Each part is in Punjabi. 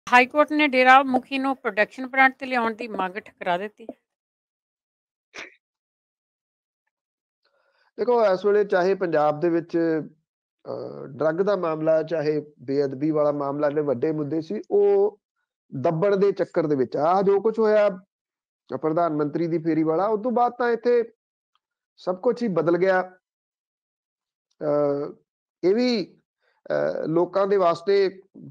ਹਾਈਕੋਰਟ ਨੇ ਡੇਰਾ ਮੁਖੀ ਨੂੰ ਪ੍ਰੋਡਕਸ਼ਨ ਪਲਾਂਟ ਤੇ ਲਿਆਉਣ ਦੀ ਮੰਗ ਠੁਕਰਾ ਦਿੱਤੀ। देखो इस वेले चाहे पंजाब दे विच ड्रग का मामला चाहे बेअदबी वाला मामला ने वड्डे मुद्दे सी वो दब्बड़ दे चक्कर दे विच आ जो कुछ होया प्रधानमंत्री दी फेरी वाला उस तो बाद तां इत्थे सब कुछ ही बदल गया। ये भी लोकां दे वास्ते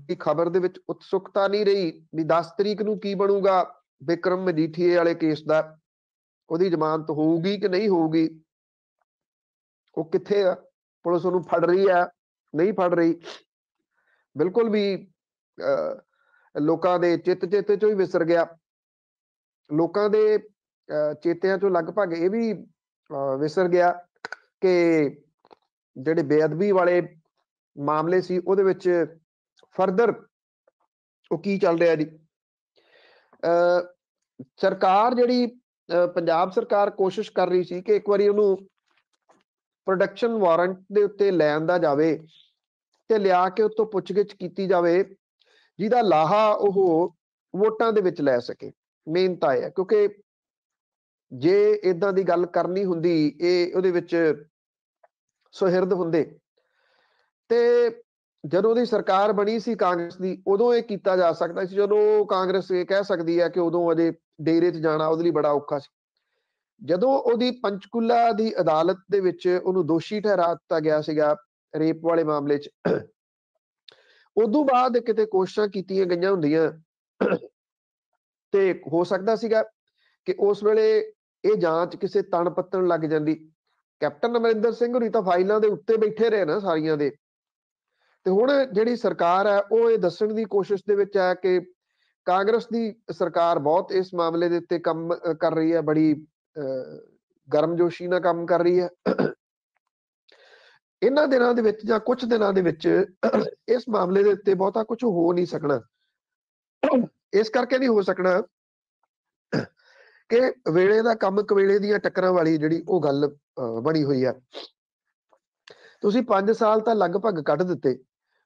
दी खबर दे विच उत्सुकता नहीं रही भी 10 तरीक नूं की बनूगा विक्रम मजीठीए वाले केस दा, ओहदी जमानत होऊगी कि नहीं होऊगी, वो कित्थे आ, पुलिस उहनूं फड़ रही है नहीं फड़ रही, बिल्कुल भी लोकां दे चित चेते चों ही विसर गया। लोकां दे चेतिਆਂ चों लगभग ये भी विसर गया कि ਜਿਹੜੇ ਬੇਅਦਬੀ ਵਾਲੇ ਮਾਮਲੇ ਸੀ ਉਹਦੇ ਵਿੱਚ ਫਰਦਰ ਉਹ ਕੀ ਚੱਲ ਰਿਹਾ ਜੀ। ਸਰਕਾਰ ਜਿਹੜੀ ਪੰਜਾਬ ਸਰਕਾਰ ਕੋਸ਼ਿਸ਼ ਕਰ ਰਹੀ ਸੀ ਕਿ ਇੱਕ ਵਾਰੀ ਉਹਨੂੰ ਪ੍ਰੋਡਕਸ਼ਨ ਵਾਰੰਟ ਦੇ ਉੱਤੇ ਲੈਣ ਦਾ ਜਾਵੇ ਤੇ ਲਿਆ ਕੇ ਉਤੋਂ ਪੁੱਛਗਿੱਛ ਕੀਤੀ ਜਾਵੇ ਜਿਹਦਾ ਲਾਹਾ ਉਹ ਵੋਟਾਂ ਦੇ ਵਿੱਚ ਲੈ ਸਕੇ। ਮੇਨ ਤਾਂ ਇਹ ਹੈ ਕਿਉਂਕਿ ਜੇ ਇਦਾਂ ਦੀ ਗੱਲ ਕਰਨੀ ਹੁੰਦੀ ਇਹ ਉਹਦੇ ਵਿੱਚ ਸੁਹਿਰਦ ਹੁੰਦੇ ਤੇ ਜਦੋਂ ਦੀ ਸਰਕਾਰ ਬਣੀ ਸੀ ਕਾਂਗਰਸ ਦੀ ਉਦੋਂ ਇਹ ਕੀਤਾ ਜਾ ਸਕਦਾ ਸੀ। ਜਦੋਂ ਕਾਂਗਰਸ ਇਹ ਕਹਿ ਸਕਦੀ ਹੈ ਕਿ ਉਦੋਂ ਅਜੇ ਡੇਰੇ 'ਚ ਜਾਣਾ ਉਹਦੇ ਲਈ ਬੜਾ ਔਖਾ ਸੀ। ਜਦੋਂ ਉਹਦੀ ਪੰਚਕੂਲਾ ਦੀ ਅਦਾਲਤ ਦੇ ਵਿੱਚ ਉਹਨੂੰ ਦੋਸ਼ੀ ਠਹਿਰਾ ਦਿੱਤਾ ਗਿਆ ਸੀਗਾ ਰੇਪ ਵਾਲੇ ਮਾਮਲੇ 'ਚ, ਉਦੋਂ ਬਾਅਦ ਕਿਤੇ ਕੋਸ਼ਿਸ਼ਾਂ ਕੀਤੀਆਂ ਗਈਆਂ ਹੁੰਦੀਆਂ ਤੇ ਹੋ ਸਕਦਾ ਸੀਗਾ ਕਿ ਉਸ ਵੇਲੇ ਇਹ ਜਾਂਚ ਕਿਸੇ ਤਣ ਪੱਤਣ ਲੱਗ ਜਾਂਦੀ। ਕੈਪਟਨ ਅਮਰਿੰਦਰ ਸਿੰਘ ਹੋਰੀ ਤਾਂ ਫਾਈਲਾਂ ਦੇ ਉੱਤੇ ਬੈਠੇ ਰਹੇ ਨਾ ਸਾਰੀਆਂ ਦੇ, ਤੇ ਹੁਣ ਜਿਹੜੀ ਸਰਕਾਰ ਹੈ ਉਹ ਇਹ ਦੱਸਣ ਦੀ ਕੋਸ਼ਿਸ਼ ਦੇ ਵਿੱਚ ਹੈ ਕਿ ਕਾਂਗਰਸ ਦੀ ਸਰਕਾਰ ਬਹੁਤ ਇਸ ਮਾਮਲੇ ਦੇ ਉੱਤੇ ਕੰਮ ਕਰ ਰਹੀ ਹੈ, ਬੜੀ ਗਰਮਜੋਸ਼ੀ ਨਾਲ ਕੰਮ ਕਰ ਰਹੀ ਹੈ। ਇਹਨਾਂ ਦਿਨਾਂ ਦੇ ਵਿੱਚ ਜਾਂ ਕੁਝ ਦਿਨਾਂ ਦੇ ਵਿੱਚ ਇਸ ਮਾਮਲੇ ਦੇ ਉੱਤੇ ਬਹੁਤਾ ਕੁਝ ਹੋ ਨਹੀਂ ਸਕਣਾ। ਇਸ ਕਰਕੇ ਨਹੀਂ ਹੋ ਸਕਣਾ ਕਿ ਵੇਲੇ ਦਾ ਕੰਮ ਕਵੇਲੇ ਦੀਆਂ ਟੱਕਰਾਂ ਵਾਲੀ ਜਿਹੜੀ ਉਹ ਗੱਲ ਬਣੀ ਹੋਈ ਹੈ। ਤੁਸੀਂ 5 ਸਾਲ ਤਾਂ ਲਗਭਗ ਕੱਢ ਦਿੱਤੇ,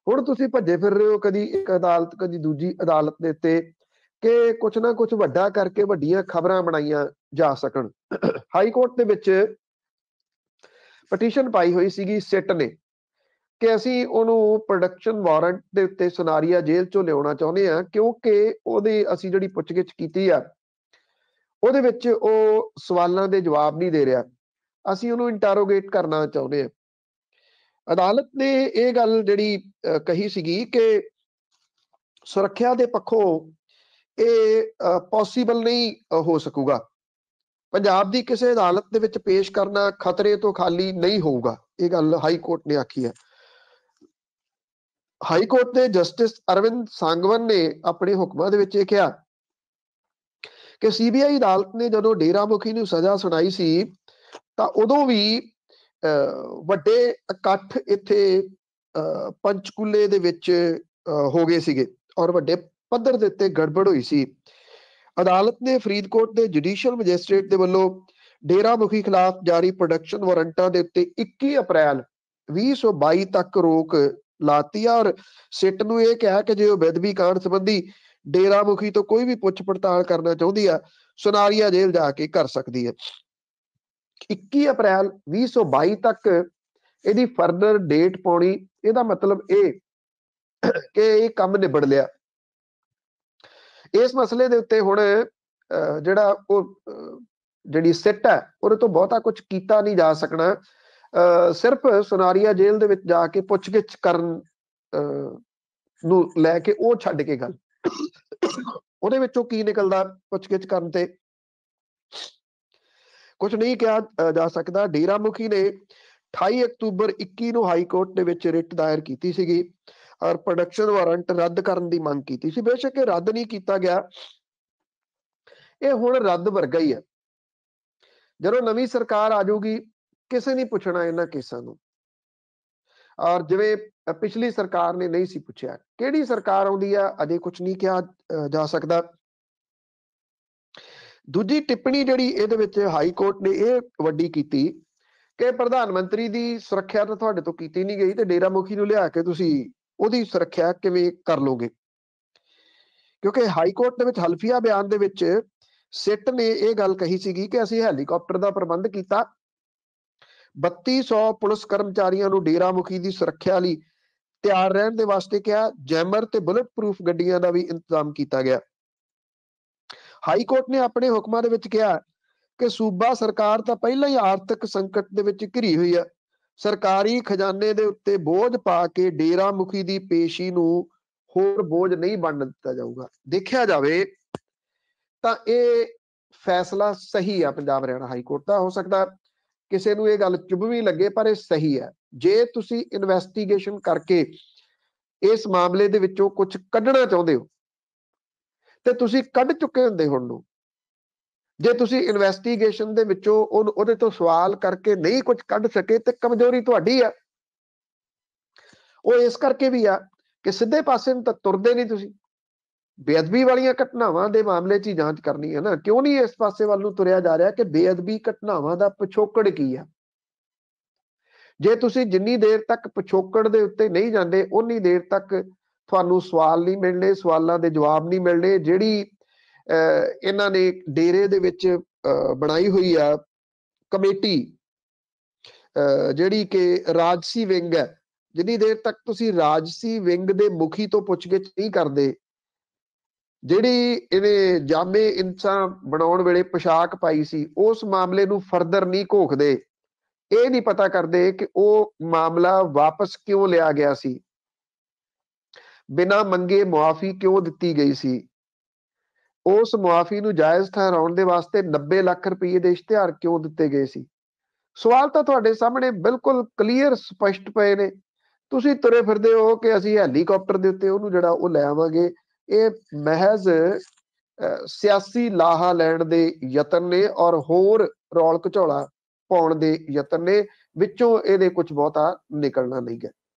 ਹੁਣ ਤੁਸੀਂ ਭੱਜੇ ਫਿਰ ਰਹੇ ਹੋ ਕਦੀ ਇੱਕ ਅਦਾਲਤ ਕਦੀ ਦੂਜੀ ਅਦਾਲਤ ਦੇ ਉੱਤੇ ਕਿ ਕੁਛ ਨਾ ਕੁਛ ਵੱਡਾ ਕਰਕੇ ਵੱਡੀਆਂ ਖਬਰਾਂ ਬਣਾਈਆਂ ਜਾ ਸਕਣ। ਹਾਈ ਕੋਰਟ ਦੇ ਵਿੱਚ ਪਟੀਸ਼ਨ ਪਾਈ ਹੋਈ ਸੀਗੀ ਸਿੱਟ ਨੇ ਕਿ ਅਸੀਂ ਉਹਨੂੰ ਪ੍ਰੋਡਕਸ਼ਨ ਵਾਰੰਟ ਦੇ ਉੱਤੇ ਸੁਨਾਰੀਆ ਜੇਲ੍ਹ ਚੋਂ ਲਿਆਉਣਾ ਚਾਹੁੰਦੇ ਹਾਂ ਕਿਉਂਕਿ ਉਹਦੀ ਅਸੀਂ ਜਿਹੜੀ ਪੁੱਛਗਿੱਛ ਕੀਤੀ ਆ ਉਹਦੇ ਵਿੱਚ ਉਹ ਸਵਾਲਾਂ ਦੇ ਜਵਾਬ ਨਹੀਂ ਦੇ ਰਿਹਾ, ਅਸੀਂ ਉਹਨੂੰ ਇੰਟਰੋਗੇਟ ਕਰਨਾ ਚਾਹੁੰਦੇ ਹਾਂ। ਅਦਾਲਤ ਨੇ ਇਹ ਗੱਲ ਜਿਹੜੀ ਕਹੀ ਸੀਗੀ ਕਿ ਸੁਰੱਖਿਆ ਦੇ ਪੱਖੋਂ ਇਹ ਪੋਸੀਬਲ ਨਹੀਂ ਹੋ ਸਕੂਗਾ, ਪੰਜਾਬ ਦੀ ਕਿਸੇ ਅਦਾਲਤ ਦੇ ਵਿੱਚ ਪੇਸ਼ ਕਰਨਾ ਖਤਰੇ ਤੋਂ ਖਾਲੀ ਨਹੀਂ ਹੋਊਗਾ। ਇਹ ਗੱਲ ਹਾਈ ਕੋਰਟ ਨੇ ਆਖੀ ਹੈ। ਹਾਈ ਕੋਰਟ ਦੇ ਜਸਟਿਸ ਅਰਵਿੰਦ ਸਾਂਗਵਾਨ ਨੇ ਆਪਣੇ ਹੁਕਮਾਂ ਦੇ ਵਿੱਚ ਇਹ ਕਿਹਾ ਕਿ ਸੀਬੀਆਈ ਅਦਾਲਤ ਨੇ ਜਦੋਂ ਡੇਰਾ ਮੁਖੀ ਨੂੰ ਸਜ਼ਾ ਸੁਣਾਈ ਸੀ ਤਾਂ ਉਦੋਂ ਵੀ ਵੱਡੇ ਇਕੱਠ ਇੱਥੇ ਪੰਚਕੂਲੇ ਦੇ ਵਿੱਚ ਹੋ ਗਏ ਸੀਗੇ ਔਰ ਵੱਡੇ ਪੱਧਰ ਦੇ ਉੱਤੇ ਗੜਬੜ ਹੋਈ ਸੀ। ਅਦਾਲਤ ਨੇ ਫਰੀਦਕੋਟ ਦੇ ਜੁਡੀਸ਼ੀਅਲ ਮੈਜਿਸਟ੍ਰੇਟ ਦੇ ਵੱਲੋਂ ਡੇਰਾ ਮੁਖੀ ਖਿਲਾਫ ਜਾਰੀ ਪ੍ਰੋਡਕਸ਼ਨ ਵਾਰੰਟਾਂ ਦੇ ਉੱਤੇ 21 ਅਪ੍ਰੈਲ 2022 ਤੱਕ ਰੋਕ ਲਾਤੀ ਔਰ ਸਿੱਟ ਨੂੰ ਇਹ ਕਿਹਾ ਕਿ ਜੇ ਉਹ ਬੇਅਦਬੀ ਕਾਂਡ ਸੰਬੰਧੀ ਡੇਰਾ ਮੁਖੀ ਤੋਂ ਕੋਈ ਵੀ ਪੁੱਛ ਪੜਤਾਲ ਕਰਨਾ ਚਾਹੁੰਦੀ ਆ ਸੁਨਾਰੀਆ ਜੇਲ੍ਹ ਜਾ ਕੇ ਕਰ ਸਕਦੀ ਹੈ। 21 ਅਪ੍ਰੈਲ 2022 ਤੱਕ ਇਹਦੀ ਫਰਦਰ ਡੇਟ ਪਾਉਣੀ, ਇਹਦਾ ਮਤਲਬ ਇਹ ਕਿ ਇਹ ਕੰਮ ਨਿਬੜ ਲਿਆ। ਇਸ ਮਸਲੇ ਦੇ ਉੱਤੇ ਹੁਣ ਜਿਹੜਾ ਉਹ ਜਿਹੜੀ ਸਿੱਟ ਹੈ ਉਹਦੇ ਤੋਂ ਬਹੁਤਾ ਕੁਝ ਕੀਤਾ ਨਹੀਂ ਜਾ ਸਕਣਾ। ਸਿਰਫ ਸੁਨਾਰੀਆ ਜੇਲ੍ਹ ਦੇ ਵਿੱਚ ਜਾ ਕੇ ਪੁੱਛਗਿੱਛ ਕਰਨ ਨੂੰ ਲੈ ਕੇ ਉਹ ਛੱਡ ਕੇ ਗੱਲ ਉਹਦੇ ਵਿੱਚੋਂ ਕੀ ਨਿਕਲਦਾ ਪੁੱਛਗਿੱਛ ਕਰਨ ਤੇ ਕੁਝ ਨਹੀਂ ਕਿਹਾ ਜਾ ਸਕਦਾ। ਡੇਰਾ ਮੁਖੀ ਨੇ 28 ਅਕਤੂਬਰ 21 ਨੂੰ ਹਾਈ ਕੋਰਟ ਦੇ ਵਿੱਚ ਰਿਟ ਦਾਇਰ ਕੀਤੀ ਸੀਗੀ ਔਰ ਪ੍ਰੋਡਕਸ਼ਨ ਵਾਰੰਟ ਰੱਦ ਕਰਨ ਦੀ ਮੰਗ ਕੀਤੀ ਸੀ। ਬੇਸ਼ੱਕ ਇਹ ਰੱਦ ਨਹੀਂ ਕੀਤਾ ਗਿਆ, ਇਹ ਹੁਣ ਰੱਦ ਵਰਗਾ ਹੀ ਹੈ। ਜਦੋਂ ਨਵੀਂ ਸਰਕਾਰ ਆ ਜਾਊਗੀ ਕਿਸੇ ਨੇ ਪੁੱਛਣਾ ਇਹਨਾਂ ਕੇਸਾਂ ਨੂੰ, ਔਰ ਜਿਵੇਂ ਪਿਛਲੀ ਸਰਕਾਰ ਨੇ ਨਹੀਂ ਸੀ ਪੁੱਛਿਆ। ਕਿਹੜੀ ਸਰਕਾਰ ਆਉਂਦੀ ਆ ਅਜੇ ਕੁਝ ਨਹੀਂ ਕਿਹਾ ਜਾ ਸਕਦਾ। ਦੂਜੀ ਟਿੱਪਣੀ ਜਿਹੜੀ ਇਹਦੇ ਵਿੱਚ ਹਾਈ ਕੋਰਟ ਨੇ ਇਹ ਵੱਡੀ ਕੀਤੀ ਕਿ ਪ੍ਰਧਾਨ ਮੰਤਰੀ ਦੀ ਸੁਰੱਖਿਆ ਤਾਂ ਤੁਹਾਡੇ ਤੋਂ ਕੀਤੀ ਨਹੀਂ ਗਈ ਤੇ ਡੇਰਾ ਮੁਖੀ ਨੂੰ ਲਿਆ ਕੇ ਤੁਸੀਂ ਉਹਦੀ ਸੁਰੱਖਿਆ ਕਿਵੇਂ ਕਰ ਲੋਗੇ। ਕਿਉਂਕਿ ਹਾਈ ਕੋਰਟ ਦੇ ਵਿੱਚ ਹਲਫੀਆ ਬਿਆਨ ਦੇ ਵਿੱਚ ਸਿੱਟ ਨੇ ਇਹ ਗੱਲ ਕਹੀ ਸੀਗੀ ਕਿ ਅਸੀਂ ਹੈਲੀਕਾਪਟਰ ਦਾ ਪ੍ਰਬੰਧ ਕੀਤਾ, 3200 ਪੁਲਿਸ ਕਰਮਚਾਰੀਆਂ ਨੂੰ ਡੇਰਾ ਮੁਖੀ ਦੀ ਸੁਰੱਖਿਆ ਲਈ ਤਿਆਰ ਰਹਿਣ ਦੇ ਵਾਸਤੇ ਕਿਹਾ, ਜੈਮਰ ਤੇ ਬੁਲਟ ਪ੍ਰੂਫ ਗੱਡੀਆਂ ਦਾ ਵੀ ਇੰਤਜ਼ਾਮ ਕੀਤਾ ਗਿਆ। ਹਾਈ ਕੋਰਟ ਨੇ ਆਪਣੇ ਹੁਕਮਾਂ ਦੇ ਵਿੱਚ ਕਿਹਾ ਕਿ ਸੂਬਾ ਸਰਕਾਰ ਤਾਂ ਪਹਿਲਾਂ ਹੀ ਆਰਥਿਕ ਸੰਕਟ ਦੇ ਵਿੱਚ ਘਿਰੀ ਹੋਈ ਹੈ, ਸਰਕਾਰੀ ਖਜ਼ਾਨੇ ਦੇ ਉੱਤੇ ਬੋਝ ਪਾ ਕੇ ਡੇਰਾ ਮੁਖੀ ਦੀ ਪੇਸ਼ੀ ਨੂੰ ਹੋਰ ਬੋਝ ਨਹੀਂ ਬਣਨ ਦਿੱਤਾ ਜਾਊਗਾ। ਦੇਖਿਆ ਜਾਵੇ ਤਾਂ ਇਹ ਫੈਸਲਾ ਸਹੀ ਆ ਪੰਜਾਬ ਹਰਿਆਣਾ ਹਾਈ ਕੋਰਟ ਦਾ। ਹੋ ਸਕਦਾ ਕਿਸੇ ਨੂੰ ਇਹ ਗੱਲ ਚੁਭਵੀਂ ਲੱਗੇ, ਪਰ ਇਹ ਸਹੀ ਹੈ। ਜੇ ਤੁਸੀਂ ਇਨਵੈਸਟੀਗੇਸ਼ਨ ਕਰਕੇ ਇਸ ਮਾਮਲੇ ਦੇ ਵਿੱਚੋਂ ਕੁਝ ਕੱਢਣਾ ਚਾਹੁੰਦੇ ਹੋ ਤੇ ਤੁਸੀਂ ਕੱਢ ਚੁੱਕੇ ਹੁੰਦੇ ਹੁਣ ਨੂੰ, ਜੇ ਤੁਸੀਂ ਇਨਵੈਸਟੀਗੇਸ਼ਨ ਦੇ ਵਿੱਚੋਂ ਉਹਦੇ ਤੋਂ ਸਵਾਲ ਕਰਕੇ ਨਹੀਂ ਕੁਝ ਕੱਢ ਸਕੇ ਤੇ ਕਮਜ਼ੋਰੀ ਤੁਹਾਡੀ ਆ। ਉਹ ਇਸ ਕਰਕੇ ਵੀ ਆ ਕਿ ਸਿੱਧੇ ਪਾਸੇ ਨੂੰ ਤਾਂ ਤੁਰਦੇ ਨਹੀਂ ਤੁਸੀਂ, ਬੇਅਦਬੀ ਵਾਲੀਆਂ ਘਟਨਾਵਾਂ ਦੇ ਮਾਮਲੇ 'ਚ ਹੀ ਜਾਂਚ ਕਰਨੀ ਹੈ ਨਾ। ਕਿਉਂ ਨਹੀਂ ਇਸ ਪਾਸੇ ਵੱਲ ਨੂੰ ਤੁਰਿਆ ਜਾ ਰਿਹਾ ਕਿ ਬੇਅਦਬੀ ਘਟਨਾਵਾਂ ਦਾ ਪਿਛੋਕੜ ਕੀ ਆ? ਜੇ ਤੁਸੀਂ ਜਿੰਨੀ ਦੇਰ ਤੱਕ ਪਿਛੋਕੜ ਦੇ ਉੱਤੇ ਨਹੀਂ ਜਾਂਦੇ, ਉਨੀ ਦੇਰ ਤੱਕ ਤੁਹਾਨੂੰ ਸਵਾਲ ਨਹੀਂ ਮਿਲਣੇ, ਸਵਾਲਾਂ ਦੇ ਜਵਾਬ ਨਹੀਂ ਮਿਲਣੇ। ਜਿਹੜੀ ਇਹਨਾਂ ਨੇ ਡੇਰੇ ਦੇ ਵਿੱਚ ਬਣਾਈ ਹੋਈ ਆ ਕਮੇਟੀ, ਜਿਹੜੀ ਕਿ ਰਾਜਸੀ ਵਿੰਗ ਹੈ, ਜਿੰਨੀ ਦੇਰ ਤੱਕ ਤੁਸੀਂ ਰਾਜਸੀ ਵਿੰਗ ਦੇ ਮੁਖੀ ਤੋਂ ਪੁੱਛਗਿੱਛ ਨਹੀਂ ਕਰਦੇ, ਜਿਹੜੀ ਇਹਨੇ ਜਾਮੇ ਇਨਸਾਨ ਬਣਾਉਣ ਵੇਲੇ ਪੋਸ਼ਾਕ ਪਾਈ ਸੀ, ਉਸ ਮਾਮਲੇ ਨੂੰ ਫਰਦਰ ਨਹੀਂ ਘੋਖਦੇ, ਇਹ ਨਹੀਂ ਪਤਾ ਕਰਦੇ ਕਿ ਉਹ ਮਾਮਲਾ ਵਾਪਸ ਕਿਉਂ ਲਿਆ ਗਿਆ ਸੀ, ਬਿਨਾਂ ਮੰਗੇ ਮੁਆਫੀ ਕਿਉਂ ਦਿੱਤੀ ਗਈ ਸੀ, ਉਸ ਮੁਆਫੀ ਨੂੰ ਜਾਇਜ਼ ਠਹਿਰਾਉਣ ਦੇ ਵਾਸਤੇ 90 ਲੱਖ ਰੁਪਏ ਦੇ ਇਸ਼ਤਿਹਾਰ ਕਿਉਂ ਦਿੱਤੇ ਗਏ ਸੀ। ਸਵਾਲ ਤਾਂ ਤੁਹਾਡੇ ਸਾਹਮਣੇ ਬਿਲਕੁਲ ਕਲੀਅਰ ਸਪਸ਼ਟ ਪਏ ਨੇ। ਤੁਸੀਂ ਤੁਰੇ ਫਿਰਦੇ ਹੋ ਕਿ ਅਸੀਂ ਹੈਲੀਕਾਪਟਰ ਦੇ ਉੱਤੇ ਉਹਨੂੰ ਜਿਹੜਾ ਉਹ ਲੈ ਆਵਾਂਗੇ। ਇਹ ਮਹਿਜ਼ ਸਿਆਸੀ ਲਾਹਾ ਲੈਣ ਦੇ ਯਤਨ ਨੇ ਔਰ ਹੋਰ ਰੌਲ ਘਚੌਲਾ ਪਾਉਣ ਦੇ ਯਤਨ ਨੇ, ਵਿੱਚੋਂ ਇਹਦੇ ਕੁਝ ਬਹੁਤਾ ਨਿਕਲਣਾ ਨਹੀਂ ਗਿਆ।